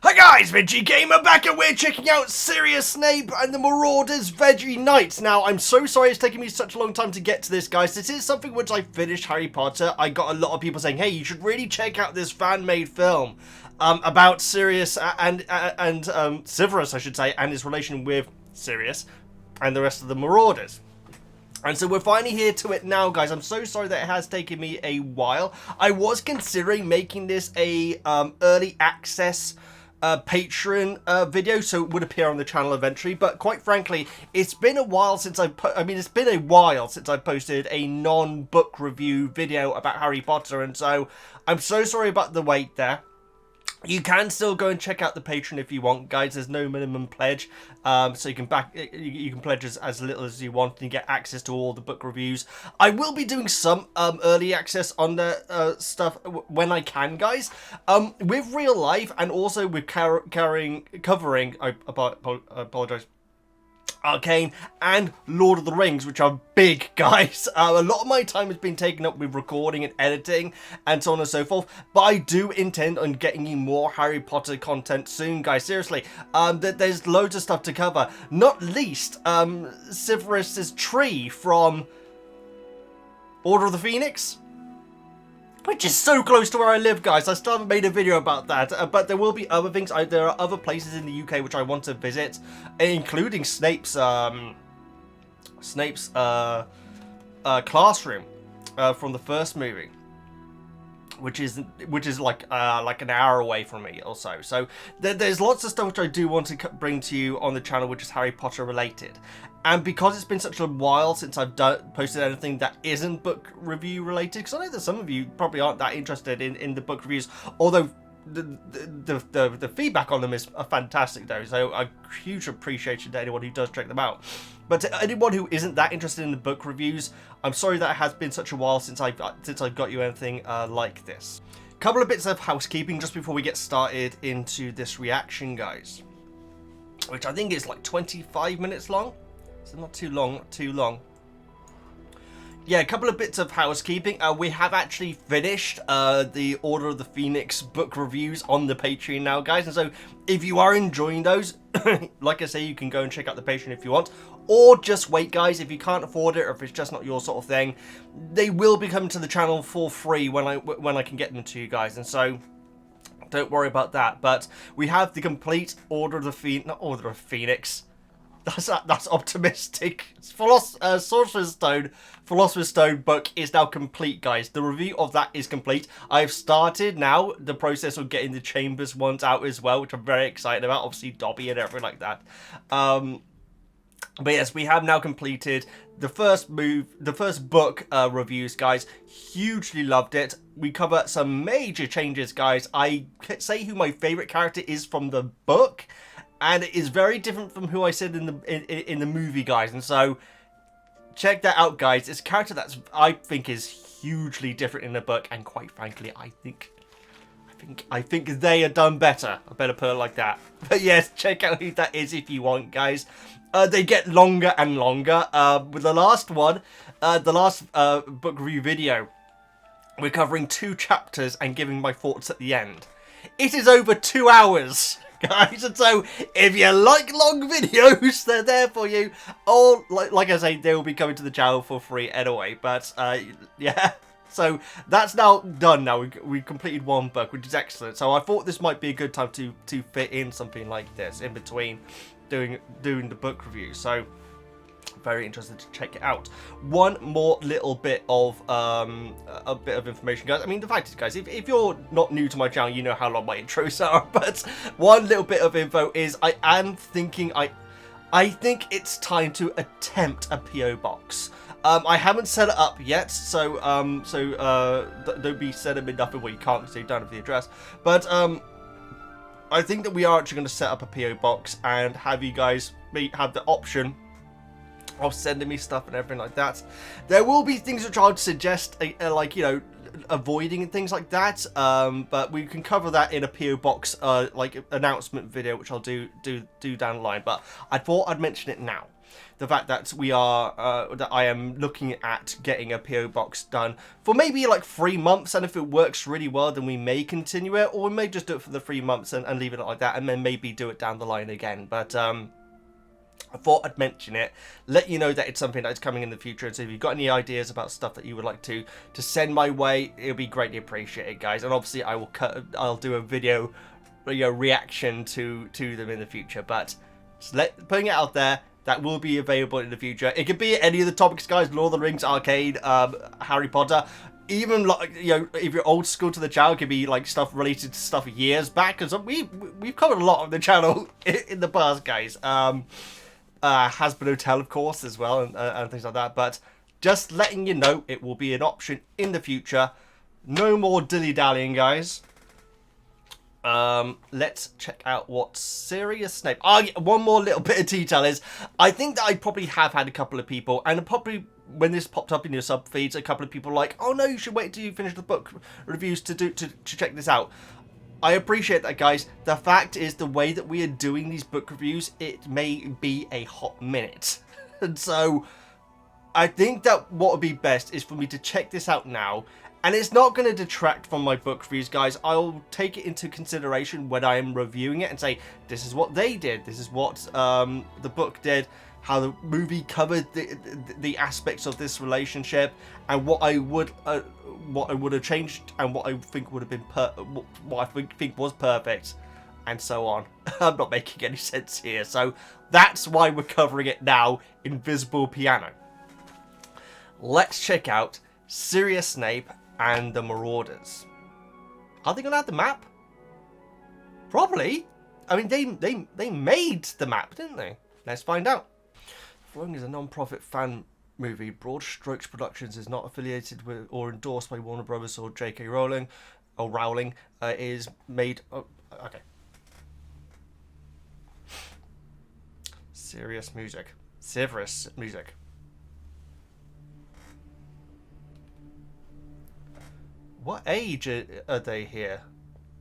Hi guys, Veggie Gamer back and we're checking out Severus, Snape and the Marauders VEGGIEKNIGHTS. Now, I'm so sorry it's taken me such a long time to get to this, guys. This is something which I finished Harry Potter. I got a lot of people saying, hey, you should really check out this fan-made film about Sirius and Severus, I should say, and his relation with Sirius and the rest of the Marauders. And so we're finally here to it now, guys. I'm so sorry that it has taken me a while. I was considering making this a early access Patreon video, so it would appear on the channel eventually, but quite frankly it's been a while since I've posted a non-book review video about Harry Potter, and so I'm so sorry about the wait there. You can still go and check out the Patreon if you want, guys. There's no minimum pledge, so you can pledge as little as you want and you get access to all the book reviews. I will be doing some early access on the stuff when I can, guys, with real life and also with covering. I apologize. Arcane and Lord of the Rings, which are big, guys. A lot of my time has been taken up with recording and editing and so on and so forth, but I do intend on getting you more Harry Potter content soon, guys. Seriously, there's loads of stuff to cover, not least Severus's tree from Order of the Phoenix, which is so close to where I live, guys. I still haven't made a video about that, but there will be other things. There are other places in the UK which I want to visit, including Snape's classroom from the first movie, which is like an hour away from me or so. So there's lots of stuff which I do want to bring to you on the channel, which is Harry Potter related. And because it's been such a while since I've posted anything that isn't book review related, because I know that some of you probably aren't that interested in the book reviews, although the feedback on them is fantastic though, so a huge appreciation to anyone who does check them out. But to anyone who isn't that interested in the book reviews, I'm sorry that it has been such a while since I've got you anything like this. Couple of bits of housekeeping just before we get started into this reaction, guys, which I think is like 25 minutes long. So not too long, not too long. Yeah, a couple of bits of housekeeping. We have actually finished the Order of the Phoenix book reviews on the Patreon now, guys. And so if you are enjoying those, like I say, you can go and check out the Patreon if you want. Or just wait, guys, if you can't afford it or if it's just not your sort of thing. They will be coming to the channel for free when I can get them to you guys. And so don't worry about that. But we have the complete Order of the Phoenix, not Order of Phoenix. That's optimistic. Sorcerer's Stone book is now complete, guys. The review of that is complete. I've started now the process of getting the Chambers ones out as well, which I'm very excited about. Obviously, Dobby and everything like that. But yes, we have now completed the first book reviews, guys. Hugely loved it. We cover some major changes, guys. I say who my favorite character is from the book, and it is very different from who I said in the movie, guys. And so check that out, guys. It's a character that I think is hugely different in the book, and quite frankly, I think they are done better. I better put it like that. But yes, check out who that is if you want, guys. They get longer and longer. With the last one, the last book review video, we're covering 2 chapters and giving my thoughts at the end. It is over 2 hours, guys, and so if you like long videos, they're there for you. Or like I say, they will be coming to the channel for free anyway. But yeah, so that's now done. Now we completed 1 book, which is excellent. So I thought this might be a good time to fit in something like this in between doing the book review. So very interested to check it out. One more little bit of information, guys. I mean, the fact is, guys, if you're not new to my channel, you know how long my intros are. But one little bit of info is I am thinking I think it's time to attempt a PO box. I haven't set it up yet, so don't be sending me nothing where you can't, because you don't have the address. But I think that we are actually going to set up a PO box and have you guys have the option of sending me stuff and everything like that. There will be things which I would suggest, like, you know, avoiding and things like that. But we can cover that in a PO box like announcement video, which I'll do down the line. But I thought I'd mention it now. The fact that that I am looking at getting a PO box done for maybe like 3 months, and if it works really well, then we may continue it, or we may just do it for the 3 months and leave it like that, and then maybe do it down the line again. But I thought I'd mention it, let you know that it's something that's coming in the future. And so if you've got any ideas about stuff that you would like to send my way, it'll be greatly appreciated, guys. And obviously I'll do a video reaction to them in the future. But just putting it out there. That will be available in the future. It could be any of the topics, guys. Lord of the Rings, Arcade, Harry Potter. Even, like, if you're old school to the channel, it could be, like, stuff related to stuff years back. Because we've covered a lot of the channel in the past, guys. Hasbro Hotel, of course, as well, and things like that. But just letting you know, it will be an option in the future. No more dilly-dallying, guys. Let's check out what Sirius Snape. One more little bit of detail is, I think that I probably have had a couple of people, and probably when this popped up in your sub feeds, a couple of people like, oh no, you should wait till you finish the book reviews to check this out. I appreciate that, guys. The fact is, the way that we are doing these book reviews, it may be a hot minute. And so, I think that what would be best is for me to check this out now. And it's not going to detract from my book reviews, guys. I'll take it into consideration when I am reviewing it and say, this is what they did. This is what the book did. How the movie covered the aspects of this relationship, and what I would have changed, and what I think would have been what I think was perfect, and so on. I'm not making any sense here. So that's why we're covering it now. Invisible Piano. Let's check out Sirius Snape and the Marauders. Are they gonna add the map? Probably. I mean, they made the map, didn't they? Let's find out. Flowing is a non-profit fan movie. Broad Strokes Productions is not affiliated with or endorsed by Warner Brothers or J.K. Rowling. Or Rowling is made. Oh, okay. Serious music. Severus music. What age are they here?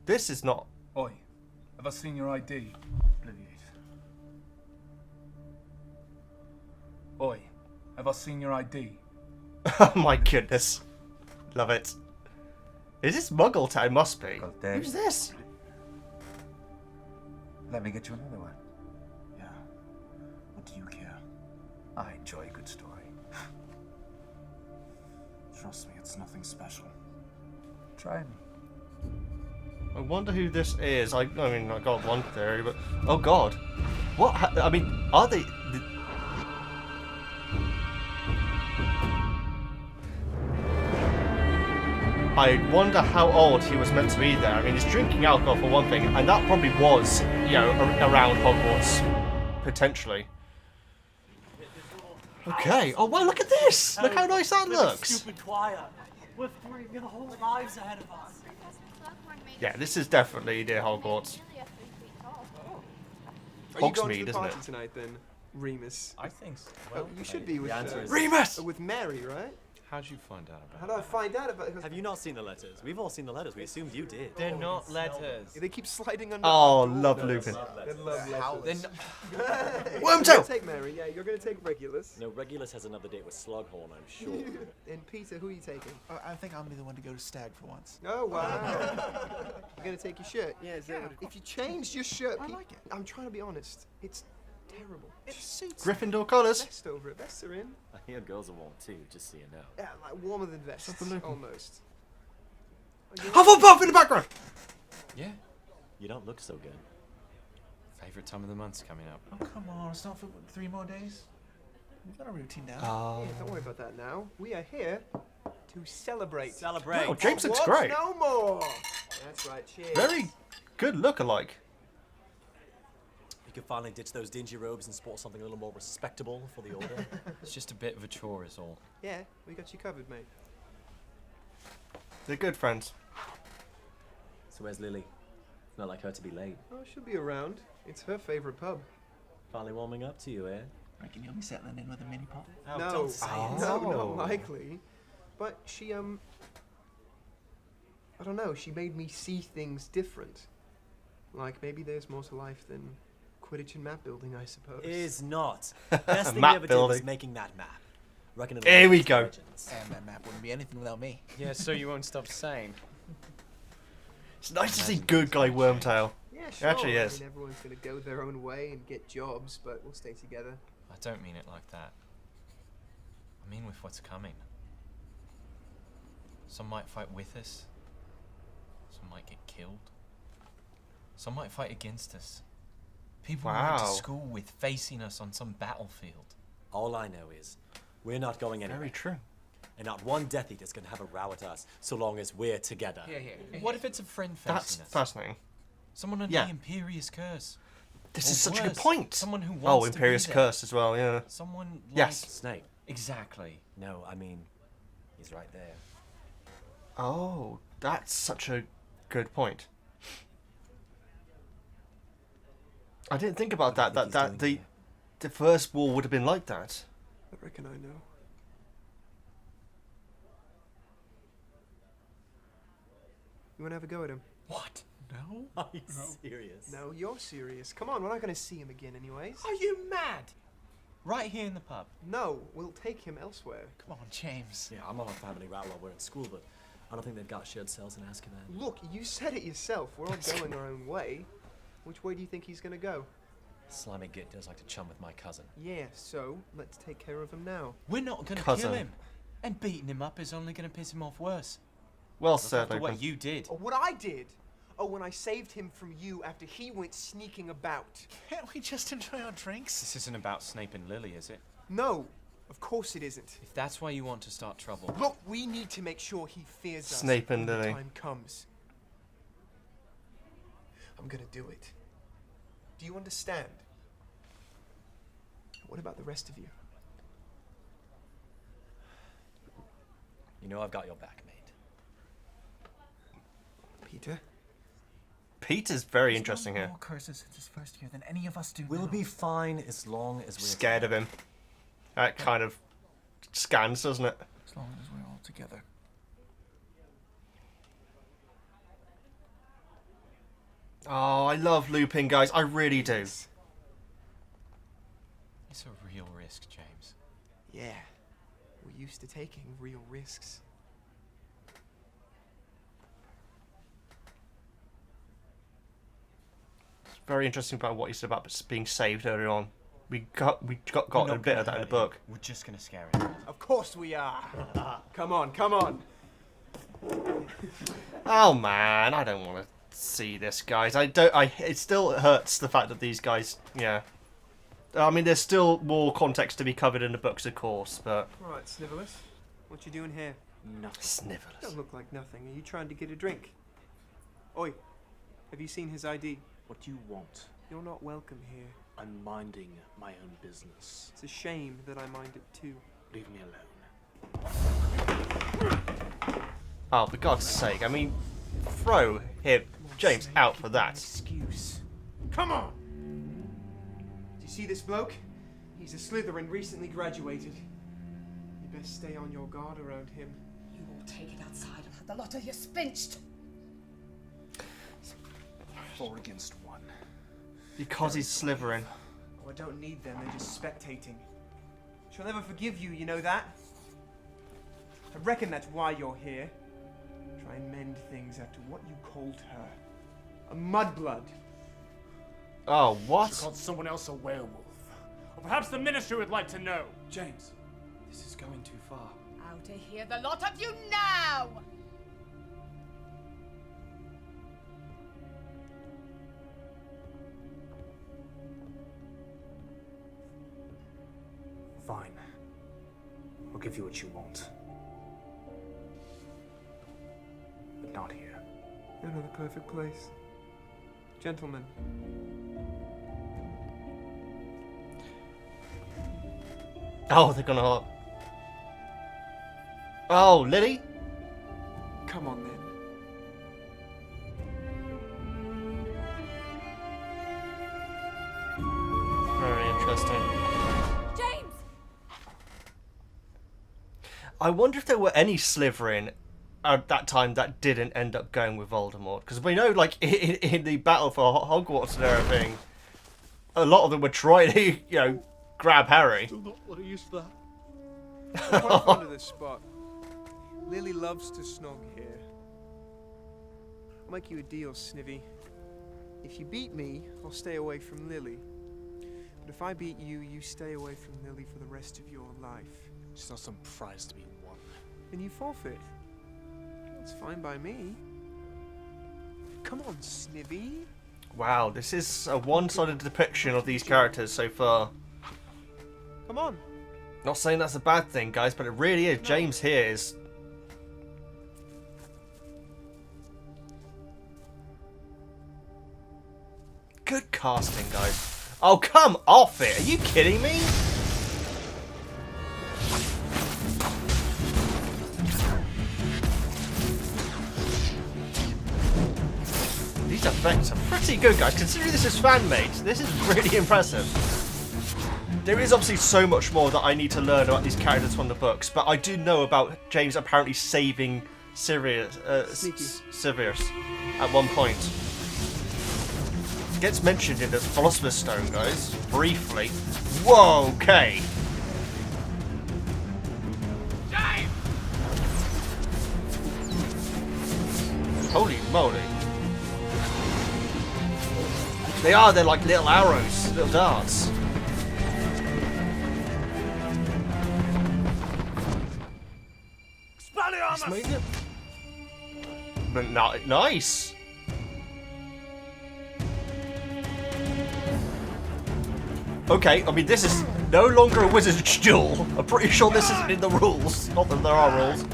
This is not... Oi, have I seen your ID? Bloody it. Oi, have I seen your ID? Oh my goodness. Love it. Is this Muggle Town? Must be. Who's this? Let me get you another one. Yeah. What do you care? I enjoy a good story. Trust me, it's nothing special. Try me. I wonder who this is. I mean, I got one theory, but... Oh, God. What? I mean, are they... I wonder how old he was meant to be there. I mean, he's drinking alcohol for one thing, and that probably was, around Hogwarts. Potentially. Okay. Oh, wow, look at this! Look how nice that looks! Stupid choir. We're got whole lives ahead of us. Yeah, this is definitely near Hogwarts. Hogsmeade, isn't it? Tonight, then, Remus? I think so. Well, you should be with Remus! With Mary, right? How'd you find out about How do I find out about it? Have you not seen the letters? We've all seen the letters. We assumed you did. They're not letters. They keep sliding under. Oh, love Lupin. They love letters. Wormtail! Take Mary, yeah. You're gonna take Regulus. No, Regulus has another date with Slughorn, I'm sure. And Peter, who are you taking? I think I'm gonna be the one to go to Stag for once. Oh, wow. You're gonna take your shirt? Yeah, if you changed your shirt, I like it. I'm trying to be honest. It's terrible. It suits. Gryffindor colours. Vest over it. Vests are in. I hear girls are warm too, just so you know. Yeah, like warmer than vests. Almost. Hufflepuff in the background! Yeah. You don't look so good. Favorite time of the month's coming up. Oh, come on. It's not for 3 more days. We've got a routine down. Yeah, don't worry about that now. We are here to celebrate. Celebrate. Oh, James looks What's great. no more. That's right. Cheers. Very good look-alike. You can finally ditch those dingy robes and sport something a little more respectable for the order. It's just a bit of a chore is all. Yeah, we got you covered, mate. They're good friends. So where's Lily? It's not like her to be late. Oh, she'll be around. It's her favorite pub. Finally warming up to you, eh? Reckon you'll be settling in with a mini pot? Oh, No, don't say it. no, not likely. But she I don't know, she made me see things different. Like, maybe there's more to life than Quidditch and map building, I suppose. Is not. Best thing Map we ever did building. was making that map. Reckon it'll Here we last go. legends. And that map wouldn't be anything without me. Yeah, so you won't stop saying. It's nice to see good guy Wormtail. Yeah, sure. Actually, I yes. mean, everyone's gonna go their own way and get jobs, but we'll stay together. I don't mean it like that. I mean with what's coming. Some might fight with us. Some might get killed. Some might fight against us. People we went to Wow. school with facing us on some battlefield. All I know is, we're not going anywhere. Very true. And not one Death Eater's gonna have a row at us, so long as we're together. What if it's a friend facing That's us? fascinating. Someone under Yeah. the Imperious Curse. This Or is such a good worse, point. Someone who Oh, wants to be Imperious there. Curse as well, yeah. Someone like... Yes. Snape. Exactly. No, I mean, he's right there. Oh, that's such a good point. I didn't think about What do you that. think he's doing The first war would have been like that. I reckon I know. You wanna have a go at him? What? No? Are you serious? No, you're serious. Come on, we're not gonna see him again anyways. Are you mad? Right here in the pub. No, we'll take him elsewhere. Come on, James. Yeah, I'm on a family row while we're at school, but I don't think they've got shared cells in Azkaban. Look, you said it yourself. We're all going our own way. Which way do you think he's gonna go? Slimy git does like to chum with my cousin. Yeah, so let's take care of him now. We're not going to Cousin. kill him. And beating him up is only going to piss him off worse. Well Look said, after what Open. you did. Oh, what I did? Oh, when I saved him from you after he went sneaking about. Can't we just enjoy our drinks? This isn't about Snape and Lily, is it? No, of course it isn't. If that's why you want to start trouble. Look, we need to make sure he fears us Snape and when the Lily. time comes. I'm gonna do it. Do you understand? What about the rest of you? You know I've got your back, mate. Peter? Peter's very He's interesting known here. more curses since his first year than any of us do We'll now. be fine as long as we're Scared of him. That kind of scans, doesn't it? As long as we're all together. Oh, I love looping, guys. I really do. It's a real risk, James. Yeah. We're used to taking real risks. It's very interesting about what he said about being saved earlier on. We got We're a not bit gonna of that in the hurt book. him. We're just going to scare him. Of course we are. Come on, come on. Oh man, I don't want to see this, guys. It still hurts the fact that these guys, yeah. I mean, there's still more context to be covered in the books, of course, but Right, Snivelus. What you doing here? Snivelus. Don't look like nothing. Are you trying to get a drink? Oi, have you seen his ID? What do you want? You're not welcome here. I'm minding my own business. It's a shame that I mind it too. Leave me alone. Oh, for God's sake! I mean, throw him, James, out for that. Excuse. Come on! Do you see this bloke? He's a Slytherin, recently graduated. You best stay on your guard around him. You will take it outside and have the lot of you spinched. 4 against 1. Because he's Slytherin. Oh, I don't need them, they're just spectating. She'll never forgive you, you know that? I reckon that's why you're here. Try and mend things after what you called her. A mudblood. Oh, You what? called someone else a werewolf. Or perhaps the ministry would like to know. James, this is going too far. Out of here, the lot of you now! Fine. I'll give you what you want. But not here. You're not the perfect place. Gentlemen. Oh, they're gonna. Oh, Lily? Come on then. Very interesting. James! I wonder if there were any Slytherin at that time that didn't end up going with Voldemort, because we know, like, in the battle for Hogwarts and everything, a lot of them were trying to, you know, grab Harry. Still not what I used for that. I'm quite fond of this spot. Lily loves to snog here. I'll make you a deal, Snivy. If you beat me, I'll stay away from Lily. But if I beat you, you stay away from Lily for the rest of your life. She's not some prize to be won. Then you forfeit. That's fine by me. Come on, Snivy. Wow, this is a one-sided depiction of these characters so far. Come on. Not saying that's a bad thing, guys, but it really is. James here is... Good casting, guys. Oh, come off it! Are you kidding me? These effects are pretty good, guys. Considering this is fan-made, this is really impressive. There is obviously so much more that I need to learn about these characters from the books, but I do know about James apparently saving Severus at one point. It gets mentioned in the Philosopher's Stone, guys, briefly. Whoa, okay. James! Holy moly. They're like little arrows, little darts. But nice. Okay, I mean, this is no longer a wizard's duel. I'm pretty sure this isn't in the rules. Not that there are rules.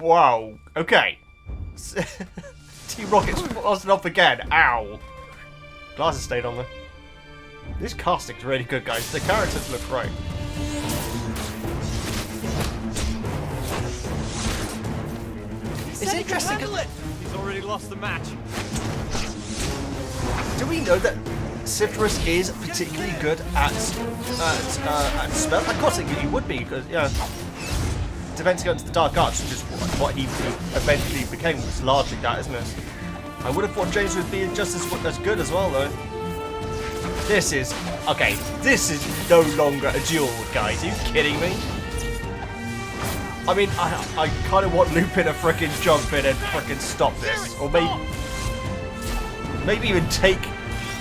Wow. Okay. Team Rocket's crossing off again. Ow. Glasses stayed on there. This casting's really good, guys. The characters look great. It's interesting because He's already lost the match. do we know that Severus is particularly good at spells? Of course he would be, because yeah, defense against the dark arts, which is what he eventually became, was largely that, isn't it? I would have thought James would be just as good as well, though. This is okay. This is no longer a duel, guys. Are you kidding me? I mean, I kind of want Lupin to frickin' jump in and frickin' stop this, or maybe even take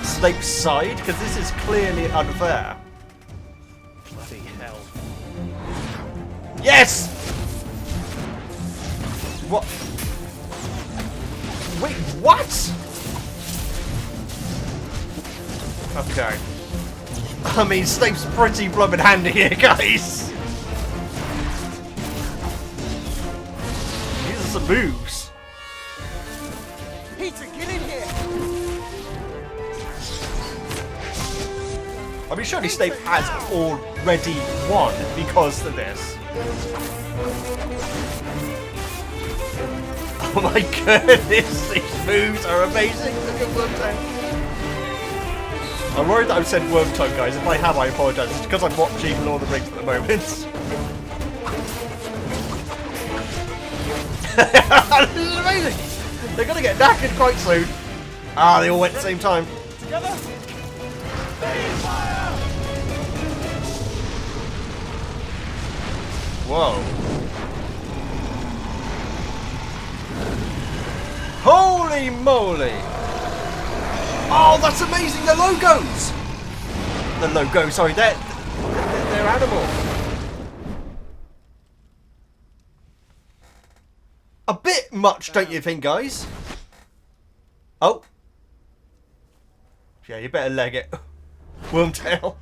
Snape's side, because this is clearly unfair. Bloody hell. Yes! What? Wait, what? Okay. I mean, Snape's pretty blooming handy here, guys. These are some moves. Peter, get in here. I mean, surely Snape has already won because of this. Oh my goodness, these moves are amazing. Look at Wormtongue. I'm worried that I've said Wormtongue, guys. If I have, I apologise. It's because I'm watching Lord of the Rings at the moment. This is amazing. They're going to get knackered quite soon. Ah, they all went at the same time. Together! Fire! Whoa. Holy moly! Oh, that's amazing! The logos! The logo, sorry, they're animal. A bit much, don't you think, guys? Oh. Yeah, you better leg it. Wormtail.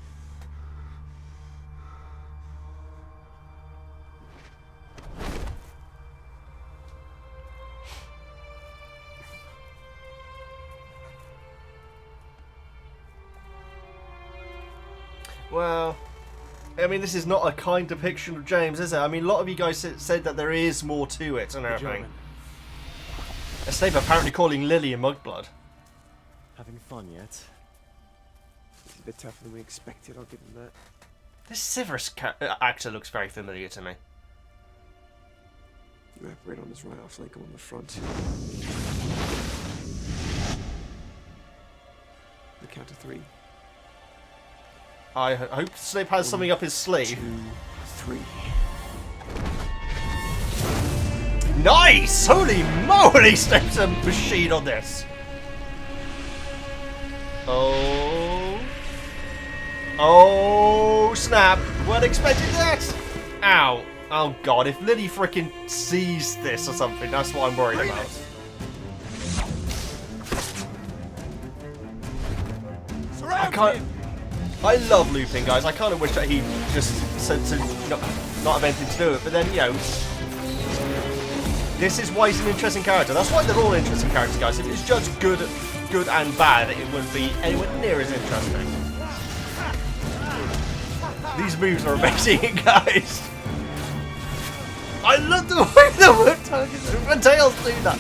Well, I mean, this is not a kind depiction of James, is it? I mean, a lot of you guys said that there is more to it and everything. Snape apparently calling Lily a Mugblood. Having fun yet? bit tougher than we expected, I'll give him that. This Severus actor looks very familiar to me. You have red on his right off leg, I'm on the front. The count of 3. I hope Snape has something up his sleeve. 2, 3. Nice! Holy moly, Snape's a machine on this. Oh. Oh, snap. Weren't expecting that. Ow. Oh, God. If Lily frickin' sees this or something, that's what I'm worried about. I can't... I love looping, guys. I kind of wish that he just said to not have anything to do with it. But then, you know, this is why he's an interesting character. That's why they're all interesting characters, guys. If it's just good and bad, it wouldn't be anywhere near as interesting. These moves are amazing, guys. I love the way the tails do that.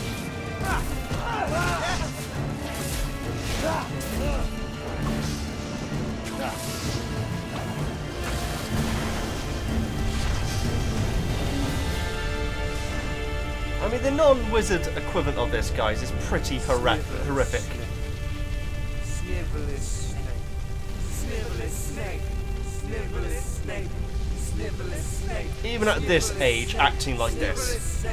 I mean, the non-wizard equivalent of this, guys, is pretty horrific. Snivelous snake. Snivelous snake. Snivelous snake. Snivelous snake. Even at this age, acting like this.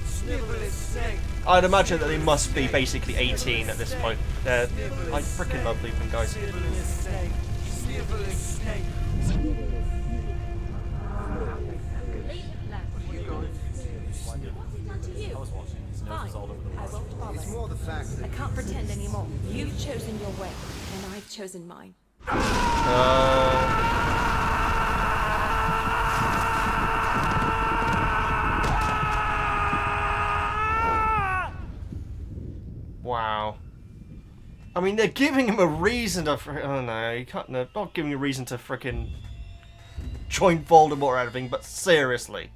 Snivelous snake. I'd imagine that they must be basically 18 at this point. I freaking love looping, guys. Snivelous snake. Snivelous snake. It's more the fact that I can't pretend anymore. You've chosen your way, and I've chosen mine. Wow. I mean, they're giving him a reason to. Oh no, you can't. No, not giving a reason to frickin' join Voldemort or anything. But seriously.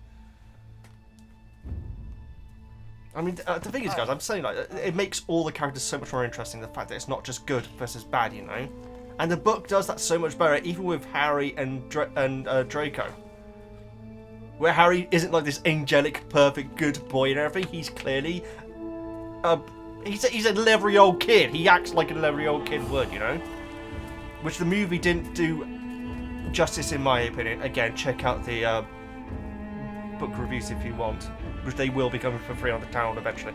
I mean, the thing is, guys, I'm saying, like, it makes all the characters so much more interesting, the fact that it's not just good versus bad, you know? And the book does that so much better, even with Harry and Draco. Where Harry isn't like this angelic, perfect, good boy and everything, he's clearly... he's a 11-year-old kid. He acts like an 11-year-old kid would, you know? Which the movie didn't do justice, in my opinion. Again, check out the book reviews if you want. Which they will be coming for free on the channel eventually.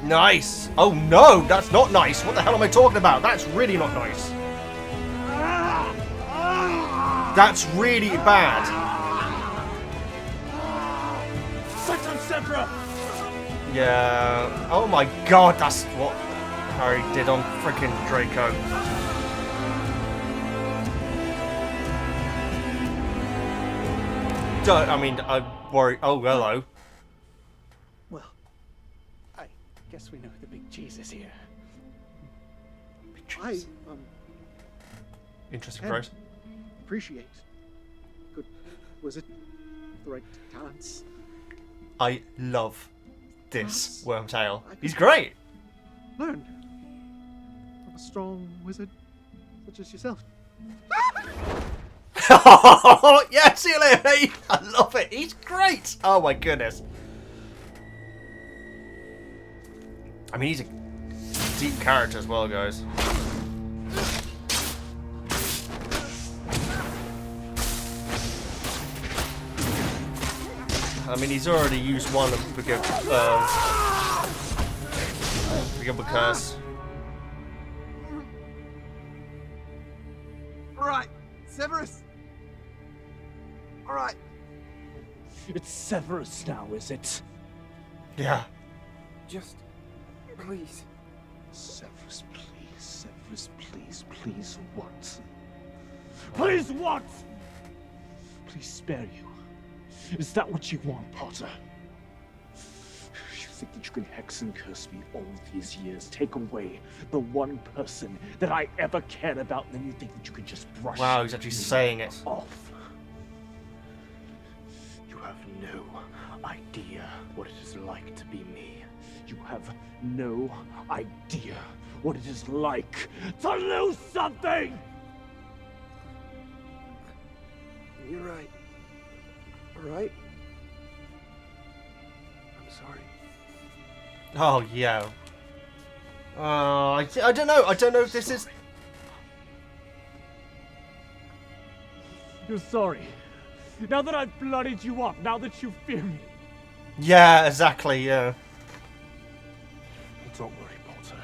Nice! Oh no, that's not nice! What the hell am I talking about? That's really not nice. That's really bad. Yeah. Oh my god, that's what Harry did on frickin' Draco. I mean, I worry. Oh, hello. Well, I guess we know the big cheese is here. Big cheese. Interesting phrase. Appreciate good wizard, the right talents. I love this Wormtail. He's great. Learn from a strong wizard such as yourself. Yeah, see you later, mate. I love it. He's great. Oh my goodness. I mean, he's a deep character as well, guys. I mean, he's already used one of Forgive a Curse. Alright, Severus. Alright. It's Severus now, is it? Yeah. Just, please. Severus, please. Severus, please. Please, what? Please, what? Please spare you. Is that what you want, Potter? You think that you can hex and curse me all these years, take away the one person that I ever cared about, and then you think that you can just brush Wow, he's actually saying it. off? You have no idea what it is like to be me. You have no idea what it is like to lose something! You're right. All right? I'm sorry. Oh, yeah. I don't know. I don't know if this is... You're sorry. Now that I've bloodied you up, now that you fear me. Yeah, exactly, yeah. Don't worry, Potter.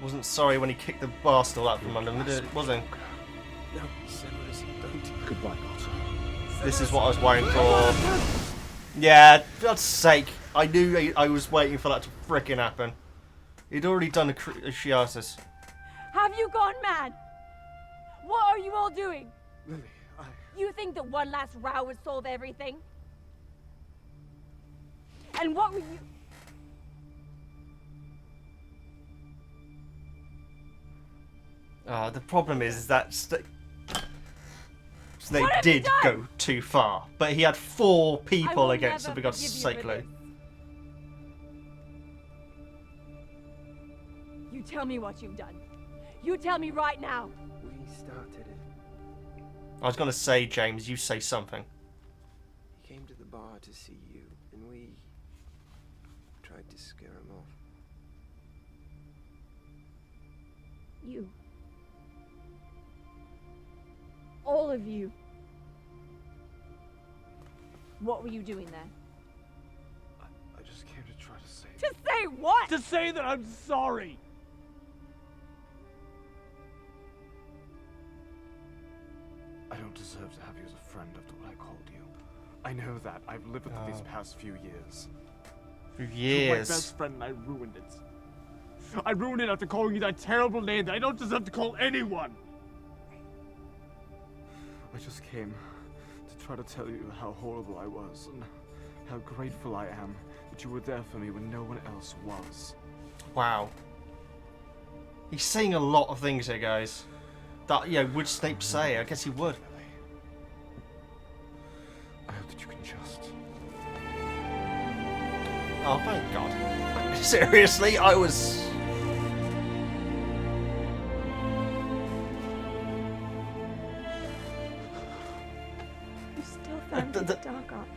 Wasn't sorry when he kicked the bar stool out from under him, was he? No, Severus, don't. Goodbye, Potter. This is what I was waiting for. Yeah, for God's sake. I knew I was waiting for that to frickin' happen. He'd already done a Cruciatus. Have you gone mad? What are you all doing? Lily, You think that one last row would solve everything? And what were you... The problem is that Snape What have you did done? go too far, but he had 4 I people will against him, never for God's forgive you sake, for Lou. this. You tell me what you've done. You tell me right now. we started it. I was gonna say, James, you say something. He came to the bar to see you, and we tried to scare him off. You. All of you. What were you doing there? I just came to try to say... To say what? To say that I'm sorry! I don't deserve to have you as a friend after what I called you. I know that. I've lived with it these past few years. For You're my years. best friend and I ruined it. I ruined it after calling you that terrible name that I don't deserve to call anyone! I just came to try to tell you how horrible I was and how grateful I am that you were there for me when no one else was. Wow. He's saying a lot of things here, guys. That, yeah, would Snape say? I guess he would. I hope that you can just... Oh, thank God. Seriously, I was... You still found The- the dark arts.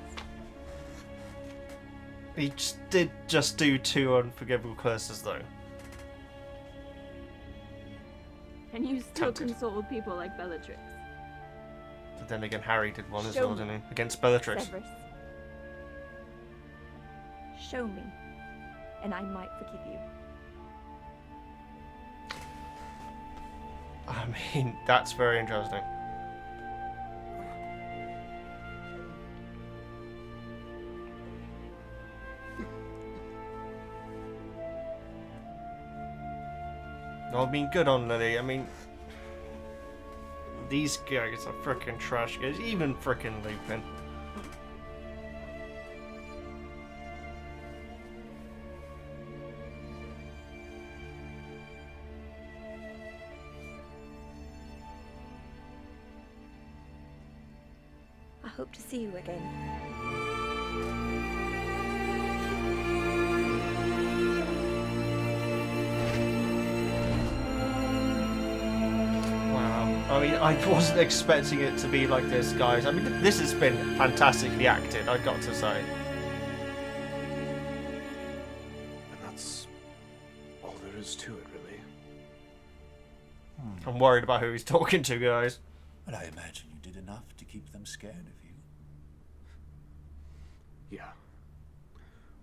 He did just do 2 unforgivable curses, though. And you still Tempted. console with people like Bellatrix. But then again, Harry did one as Show well, me. didn't he? Against Bellatrix. Severus. Show me, and I might forgive you. I mean, that's very interesting. I mean, good on Lily. I mean, these guys are frickin' trash guys. Even frickin' Lupin. I hope to see you again. Wow. I mean, I wasn't expecting it to be like this, guys. I mean, this has been fantastically acted, I've got to say. And that's all there is to it, really. I'm worried about who he's talking to, guys. But I imagine you did enough to keep them scared of you. Yeah.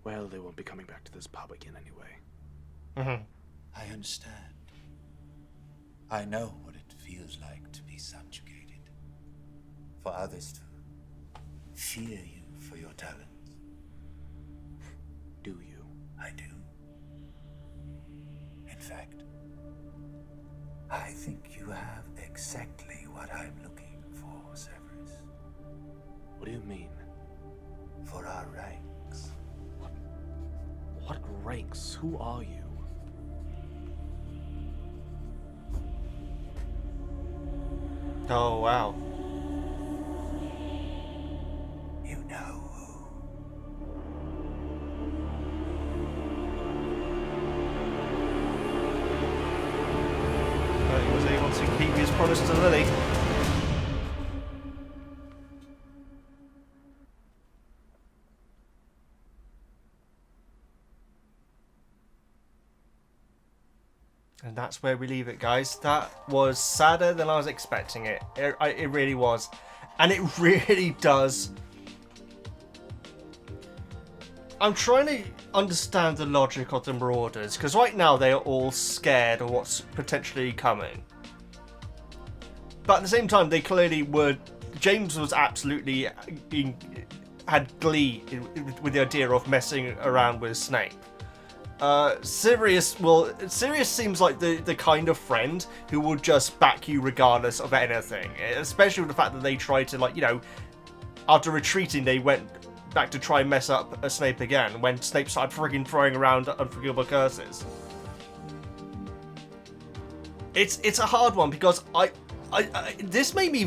Well, they won't be coming back to this pub again anyway. Mm-hmm. I understand. I know what it feels like to be subjugated. For others to fear you for your talents. Do you? I do. In fact, I think you have exactly what I'm looking for, Severus. What do you mean? For our ranks. What ranks? Who are you? Oh, wow. You know who. promise to Lily. And that's where we leave it, guys. That was sadder than I was expecting it. It really was. And it really does. I'm trying to understand the logic of the Marauders, because right now they are all scared of what's potentially coming. But at the same time, they clearly were... James was absolutely... had glee with the idea of messing around with Snape. Severus seems like the kind of friend who will just back you regardless of anything. Especially with the fact that they tried to, like, you know, after retreating, they went back to try and mess up Snape again when Snape started frigging throwing around unforgivable curses. It's a hard one because this made me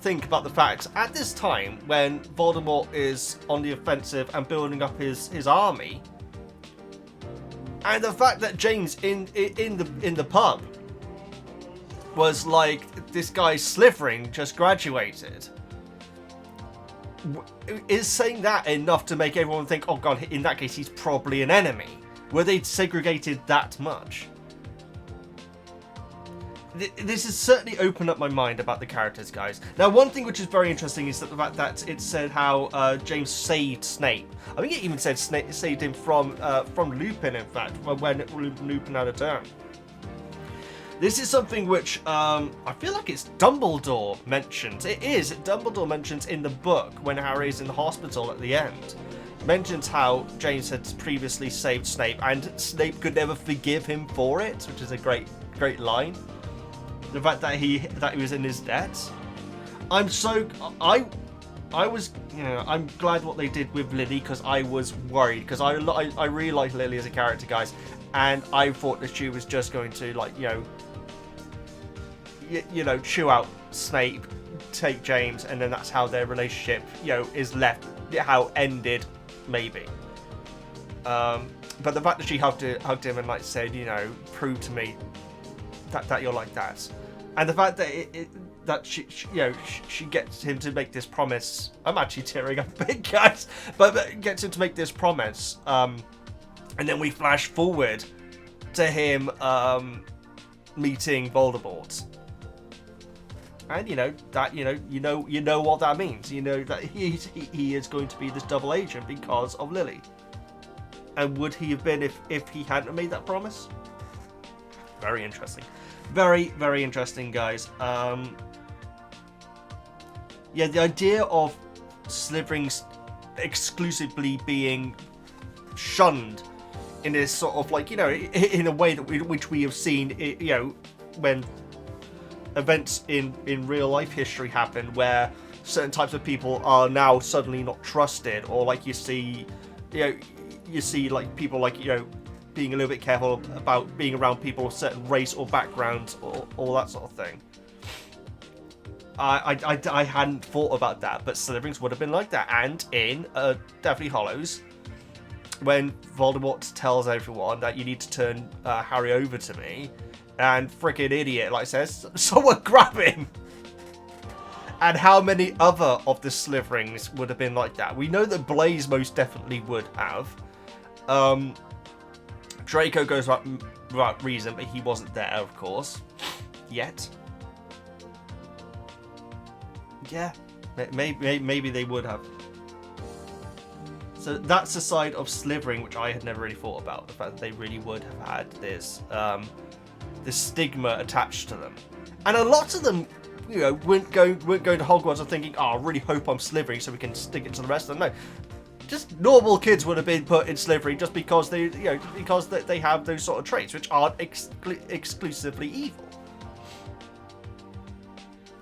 think about the facts at this time when Voldemort is on the offensive and building up his army. And the fact that James in the pub was like, this guy Slytherin just graduated. Is saying that enough to make everyone think, oh god, in that case he's probably an enemy? Were they segregated that much? This has certainly opened up my mind about the characters, guys. Now, one thing which is very interesting is that the fact that it said how James saved Snape. I think it even said Snape saved him from Lupin, in fact, when Lupin had a turn. This is something which I feel like it's Dumbledore mentions. It is. Dumbledore mentions in the book when Harry's in the hospital at the end. Mentions how James had previously saved Snape, and Snape could never forgive him for it, which is a great line. The fact that he was in his debt. I was, you know, I'm glad what they did with Lily because I was worried because I really like Lily as a character, guys, and I thought that she was just going to, like, you know, chew out Snape, take James, and then that's how their relationship, you know, is left, how ended, maybe. But the fact that she hugged him and, like, said, you know, prove to me that you're like that, and the fact that that she gets him to make this promise. I'm actually tearing up a bit, guys, but gets him to make this promise, and then we flash forward to him meeting Voldemort, and you know what that means. You know that he is going to be this double agent because of Lily. And would he have been if he hadn't made that promise? Very interesting. Very, very interesting, guys. Yeah, the idea of Slytherins exclusively being shunned in this sort of, like, you know, in a way that which we have seen, you know, when events in real life history happen where certain types of people are now suddenly not trusted, or like you see like people, like, you know, being a little bit careful about being around people of certain race or backgrounds or all that sort of thing. I hadn't thought about that, but Slytherins would have been like that. And in Deathly Hallows, when Voldemort tells everyone that you need to turn Harry over to me, and frickin' idiot, like, says, someone grab him! And how many other of the Slytherins would have been like that? We know that Blaise most definitely would have. Draco goes without reason, but he wasn't there, of course, yet. Yeah, maybe they would have. So that's the side of Slytherin which I had never really thought about. The fact that they really would have had this stigma attached to them, and a lot of them, you know, weren't going to Hogwarts and thinking, "Oh, I really hope I'm Slytherin so we can stick it to the rest of them." No. Just normal kids would have been put in Slytherin just because they have those sort of traits which aren't exclusively evil.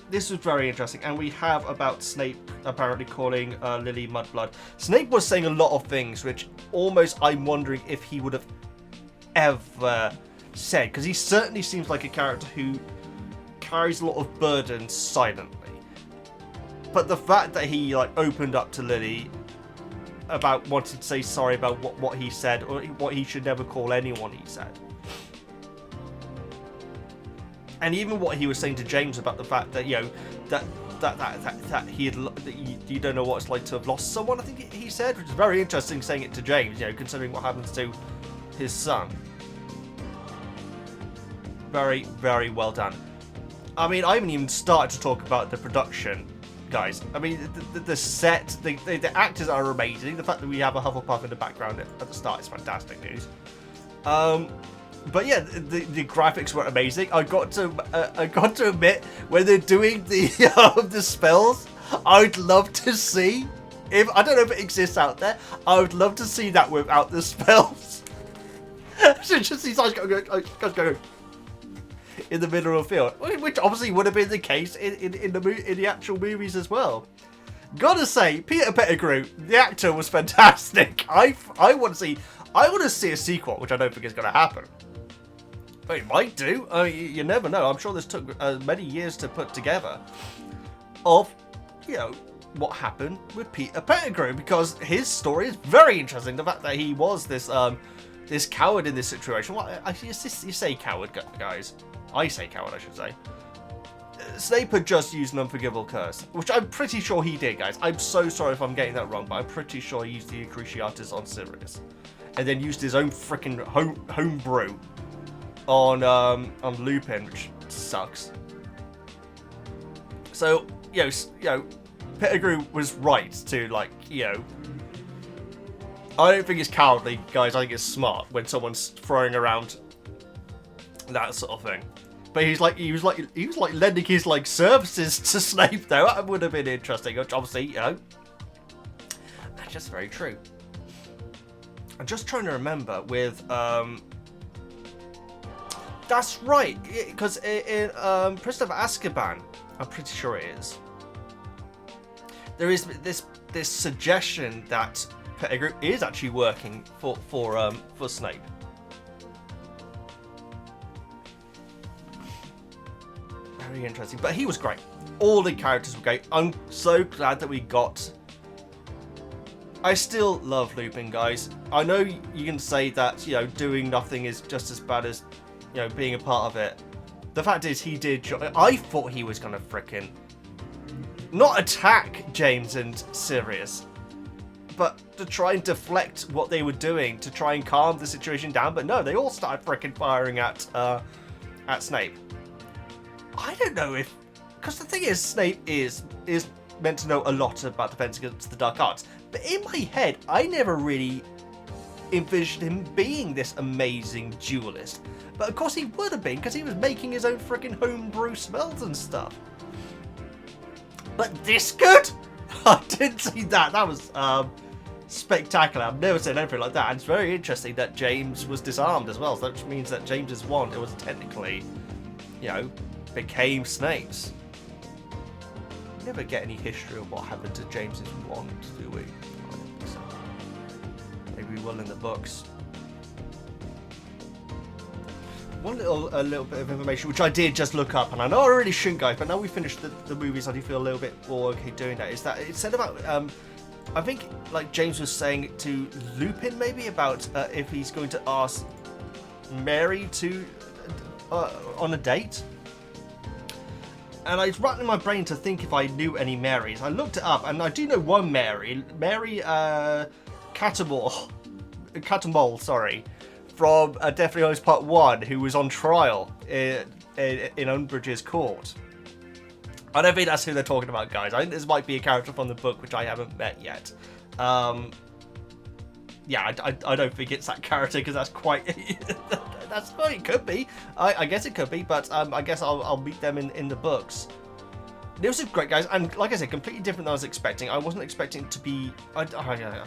This was very interesting, and we have about Snape apparently calling Lily Mudblood. Snape was saying a lot of things which almost I'm wondering if he would have ever said, because he certainly seems like a character who carries a lot of burden silently. But the fact that he, like, opened up to Lily about wanting to say sorry about what he said, or what he should never call anyone he said. And even what he was saying to James about the fact that, you know, that he had, that you don't know what it's like to have lost someone, I think he said, which is very interesting, saying it to James, you know, considering what happens to his son. Very, very well done. I mean, I haven't even started to talk about the production, guys. I mean, the set, the actors are amazing. The fact that we have a Hufflepuff in the background at the start is fantastic news. But yeah, the graphics were amazing. I got to admit, when they're doing the spells, I'd love to see, if I don't know if it exists out there, I would love to see that without the spells. So just these guys go in the middle of the field, which obviously would have been the case in the actual movies as well. Gotta say, Peter Pettigrew, the actor, was fantastic. I want to see a sequel, which I don't think is going to happen. But it might do. I mean, you never know. I'm sure this took many years to put together of, you know, what happened with Peter Pettigrew, because his story is very interesting. The fact that he was this this coward in this situation. Well, you say coward, guys. I say coward, I should say. Snape had just used an unforgivable curse, which I'm pretty sure he did, guys. I'm so sorry if I'm getting that wrong, but I'm pretty sure he used the Cruciatus on Severus, and then used his own freaking homebrew on Lupin, which sucks. So, you know, Pettigrew was right to, like, you know, I don't think it's cowardly, guys. I think it's smart when someone's throwing around that sort of thing. But he was like lending his like services to Snape, though. That would have been interesting, which obviously, you know, that's just very true. I'm just trying to remember with that's right, because in Prisoner of Azkaban, I'm pretty sure it is. There is this suggestion that Pettigrew is actually working for Snape. Very interesting, but he was great. All the characters were great. I'm so glad that we got. I still love Lupin, guys. I know you can say that, you know, doing nothing is just as bad as, you know, being a part of it. The fact is, he did. I thought he was gonna frickin' not attack James and Sirius, but to try and deflect what they were doing to try and calm the situation down. But no, they all started frickin' firing at Snape. I don't know if, because the thing is, Snape is meant to know a lot about Defense Against the Dark Arts, but in my head, I never really envisioned him being this amazing duelist. But of course he would have been, because he was making his own freaking homebrew spells and stuff. But this good? I didn't see that. That was spectacular. I've never seen anything like that. And it's very interesting that James was disarmed as well, so which means that James's wand, it was technically, you know, became Snape's. We never get any history of what happened to James's wand, do we? I don't think so. Maybe we will in the books. A little bit of information, which I did just look up, and I know I really shouldn't, guys, but now we finished the movies, I do feel a little bit more okay doing that. Is that it said about, I think, like James was saying to Lupin, maybe, about if he's going to ask Mary to on a date. And I was rattling my brain to think if I knew any Marys. I looked it up, and I do know one Mary, Catamol, sorry, from Deathly Hallows Part 1, who was on trial in Umbridge's court. I don't think that's who they're talking about, guys. I think this might be a character from the book, which I haven't met yet. Yeah, I don't think it's that character, because that's quite... that's well, it could be. I guess it could be, but I guess I'll meet them in the books. This was great, guys, and like I said, completely different than I was expecting. I wasn't expecting it to be... I don't know.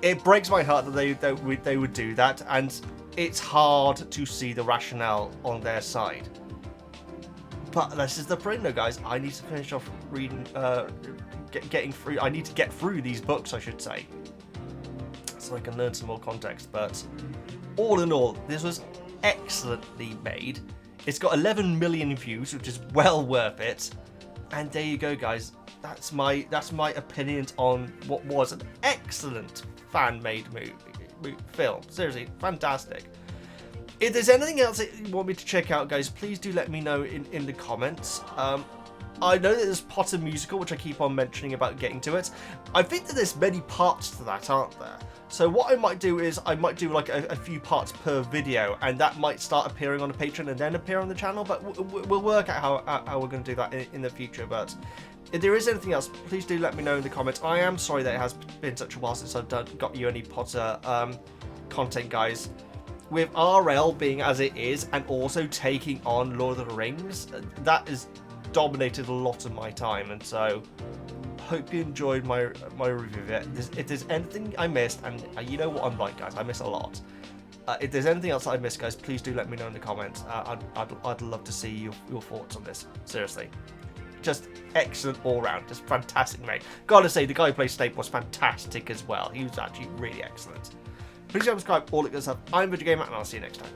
It breaks my heart that they would do that, and it's hard to see the rationale on their side. But this is the point, though, guys. I need to finish off reading, getting through. I need to get through these books, I should say, so I can learn some more context. But all in all, this was excellently made. It's got 11 million views, which is well worth it. And there you go, guys. That's my opinion on what was an excellent fan-made film. Seriously, fantastic. If there's anything else that you want me to check out, guys, please do let me know in the comments. I know that there's Potter musical, which I keep on mentioning about getting to it. I think that there's many parts to that, aren't there? So what I might do is I might do like a few parts per video, and that might start appearing on the Patreon and then appear on the channel. But we'll work out how we're going to do that in the future. But if there is anything else, please do let me know in the comments. I am sorry that it has been such a while since I've got you any Potter content, guys. With RL being as it is, and also taking on Lord of the Rings, that has dominated a lot of my time, and so hope you enjoyed my review of it. If there's anything I missed, and you know what I'm like, guys, I miss a lot. If there's anything else I missed, guys, please do let me know in the comments. I'd love to see your thoughts on this. Seriously, just excellent all round, just fantastic, mate. Gotta say, the guy who plays Snape was fantastic as well. He was actually really excellent. Please subscribe, all that good stuff. I'm VEGGIEKNIGHTS, and I'll see you next time.